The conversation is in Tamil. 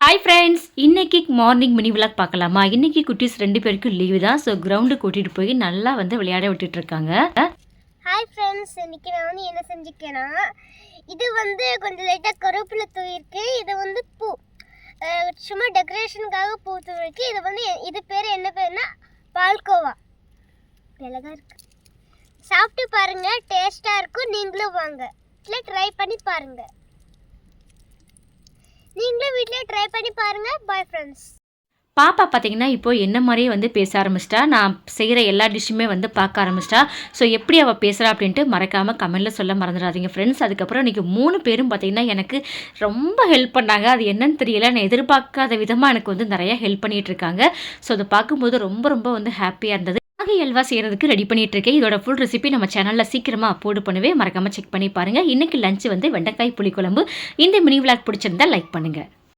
ஹாய் ஃப்ரெண்ட்ஸ், இன்னைக்கு மார்னிங் மினி விளாக் பார்க்கலாமா? இன்னைக்கு குட்டீஸ் 2 பேருக்கும் லீவு தான். ஸோ கிரவுண்டு கூட்டிகிட்டு போய் நல்லா விளையாட விட்டுட்டு இருக்காங்க. ஹாய் ஃப்ரெண்ட்ஸ், இன்னைக்கு நான் என்ன செஞ்சுருக்கேன்னா, இது கொஞ்சம் லைட்டாக கருவேப்பிலை தூவிருக்கு. இது பூ சும்மா டெக்கரேஷனுக்காக பூ தூவிருக்கு. இது பேர் என்ன பேர்னா பால்கோவா. அழகாக இருக்கு. சாப்பிட்டு பாருங்கள், டேஸ்ட்டாக இருக்கும். நீங்களும் வாங்க, இல்லை ட்ரை பண்ணி பாருங்கள். நீங்களும் வீட்டில் ட்ரை பண்ணி பாருங்கள். Bye friends. பாப்பா பார்த்தீங்கன்னா இப்போ என்ன மாதிரியே பேச ஆரம்பிச்சிட்டா. நான் செய்கிற எல்லா டிஷ்ஷுமே பார்க்க ஆரம்பிச்சிட்டா. ஸோ எப்படி அவள் பேசுகிறா அப்படின்ட்டு மறக்காமல் கமெண்ட்டில் சொல்ல மறந்துடாதீங்க ஃப்ரெண்ட்ஸ். அதுக்கப்புறம் இன்றைக்கி 3 பேரும் பார்த்தீங்கன்னா எனக்கு ரொம்ப ஹெல்ப் பண்ணாங்க. அது என்னன்னு தெரியல, நான் எதிர்பார்க்காத விதமாக எனக்கு நிறையா ஹெல்ப் பண்ணிகிட்டு இருக்காங்க. ஸோ அதை பார்க்கும்போது ரொம்ப ரொம்ப ஹாப்பியாக இருந்தது. அல்வா செய்கிறதுக்கு ரெடி பண்ணிட்டு இருக்கேன். இதோட ஃபுல் ரெசிபி நம்ம சேனலில் சீக்கிரமாக அப்லோட் பண்ணுவேன். மறக்காமல் செக் பண்ணி பாருங்கள். இன்றைக்கி லஞ்ச் வெண்டைக்காய் புளிக்குழம்பு. இந்த மினி விளாக் பிடிச்சிருந்தா லைக் பண்ணுங்கள்.